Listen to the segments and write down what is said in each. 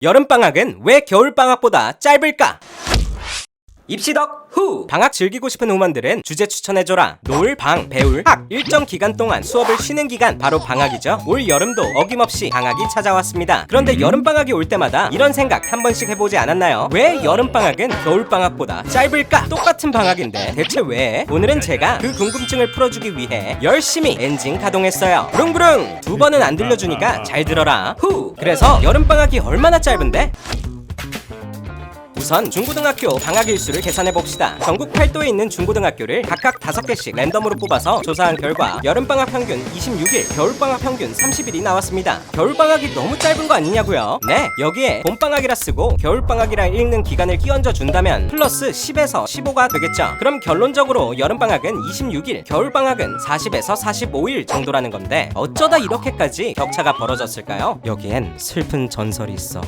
여름방학은 왜 겨울방학보다 짧을까? 입시덕 후! 방학 즐기고 싶은 후반들은 주제 추천해줘라. 놀, 방, 배울, 학! 일정 기간 동안 수업을 쉬는 기간 바로 방학이죠. 올 여름도 어김없이 방학이 찾아왔습니다. 그런데 여름방학이 올 때마다 이런 생각 한 번씩 해보지 않았나요? 왜 여름방학은 겨울방학보다 짧을까? 똑같은 방학인데 대체 왜? 오늘은 제가 그 궁금증을 풀어주기 위해 열심히 엔진 가동했어요. 부릉부릉! 두 번은 안 들려주니까 잘 들어라. 후! 그래서 여름방학이 얼마나 짧은데? 우선 중고등학교 방학 일수를 계산해봅시다. 전국 8도에 있는 중고등학교를 각각 5개씩 랜덤으로 뽑아서 조사한 결과 여름방학 평균 26일, 겨울방학 평균 30일이 나왔습니다. 겨울방학이 너무 짧은 거 아니냐고요? 네, 여기에 봄방학이라 쓰고 겨울방학이라 읽는 기간을 끼얹어 준다면 플러스 10에서 15가 되겠죠. 그럼 결론적으로 여름방학은 26일, 겨울방학은 40에서 45일 정도라는 건데 어쩌다 이렇게까지 격차가 벌어졌을까요? 여기엔 슬픈 전설이 있어.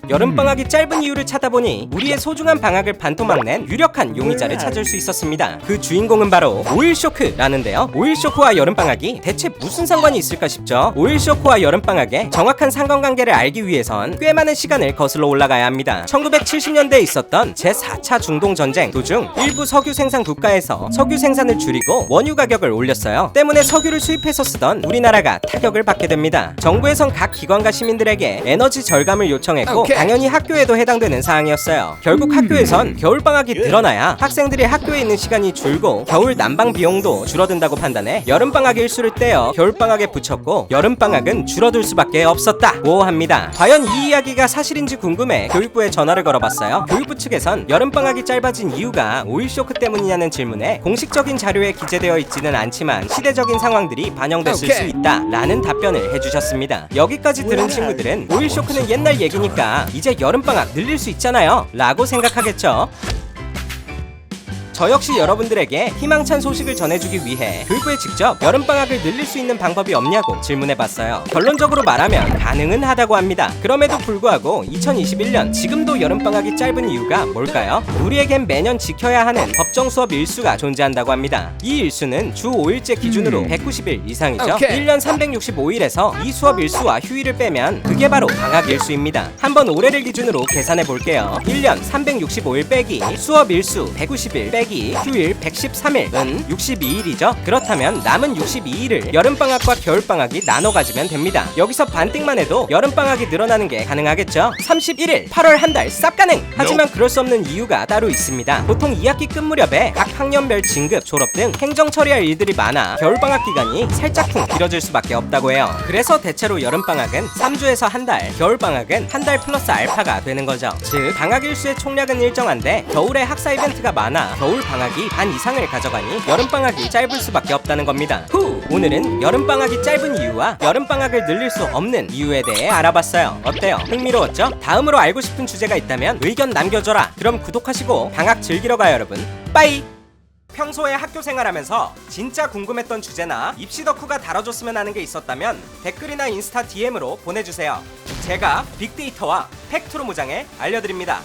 여름방학이 짧은 이유를 찾아보니 우리의 소중한 방학을 반토막낸 유력한 용의자를 찾을 수 있었습니다. 그 주인공은 바로 오일쇼크라는데요. 오일쇼크와 여름방학이 대체 무슨 상관이 있을까 싶죠. 오일쇼크와 여름방학의 정확한 상관관계를 알기 위해선 꽤 많은 시간을 거슬러 올라가야 합니다. 1970년대에 있었던 제4차 중동전쟁 도중 일부 석유 생산 국가에서 석유 생산을 줄이고 원유 가격을 올렸어요. 때문에 석유를 수입해서 쓰던 우리나라가 타격을 받게 됩니다. 정부에선 각 기관과 시민들에게 에너지 절감을 요청했고 당연히 학교에도 해당되는 사항이었어요. 결국 학교에선 겨울방학이 늘어나야 학생들이 학교에 있는 시간이 줄고 겨울 난방 비용도 줄어든다고 판단해 여름방학 일수를 떼어 겨울방학에 붙였고 여름방학은 줄어들 수밖에 없었다고 합니다. 과연 이 이야기가 사실인지 궁금해 교육부에 전화를 걸어봤어요. 교육부 측에선 여름방학이 짧아진 이유가 오일쇼크 때문이냐는 질문에 공식적인 자료에 기재되어 있지는 않지만 시대적인 상황들이 반영됐을 수 있다 라는 답변을 해주셨습니다. 여기까지 들은 친구들은 오일쇼크는 옛날 얘기니까 이제 여름방학 늘릴 수 있잖아요 라고 생각하겠죠. 저 역시 여러분들에게 희망찬 소식을 전해주기 위해 교육부에 직접 여름방학을 늘릴 수 있는 방법이 없냐고 질문해봤어요. 결론적으로 말하면 가능은 하다고 합니다. 그럼에도 불구하고 2021년 지금도 여름방학이 짧은 이유가 뭘까요? 우리에겐 매년 지켜야 하는 법정 수업 일수가 존재한다고 합니다. 이 일수는 주 5일제 기준으로 190일 이상이죠. 1년 365일에서 이 수업 일수와 휴일을 빼면 그게 바로 방학 일수입니다. 한번 올해를 기준으로 계산해볼게요. 1년 365일 빼기 수업 일수 190일 빼기 휴일 113일은 62일이죠. 그렇다면 남은 62일을 여름방학과 겨울방학이 나눠 가지면 됩니다. 여기서 반띵만 해도 여름방학이 늘어나는 게 가능하겠죠. 31일 8월 한 달 쌉 가능! 하지만 그럴 수 없는 이유가 따로 있습니다. 보통 2학기 끝 무렵에 각 학년별 진급, 졸업 등 행정 처리할 일들이 많아 겨울방학 기간이 살짝쿵 길어질 수밖에 없다고 해요. 그래서 대체로 여름방학은 3주에서 한 달, 겨울방학은 한 달 플러스 알파가 되는 거죠. 즉 방학 일수의 총량은 일정한데 겨울에 학사 이벤트가 많아 겨울 방학이 반 이상을 가져가니 여름방학이 짧을 수밖에 없다는 겁니다. 오늘은 여름방학이 짧은 이유와 여름방학을 늘릴 수 없는 이유에 대해 알아봤어요. 어때요? 흥미로웠죠? 다음으로 알고 싶은 주제가 있다면 의견 남겨줘라. 그럼 구독하시고 방학 즐기러 가요 여러분. 빠이! 평소에 학교 생활하면서 진짜 궁금했던 주제나 입시 덕후가 다뤄줬으면 하는 게 있었다면 댓글이나 인스타 DM으로 보내주세요. 제가 빅데이터와 팩트로 무장해 알려드립니다.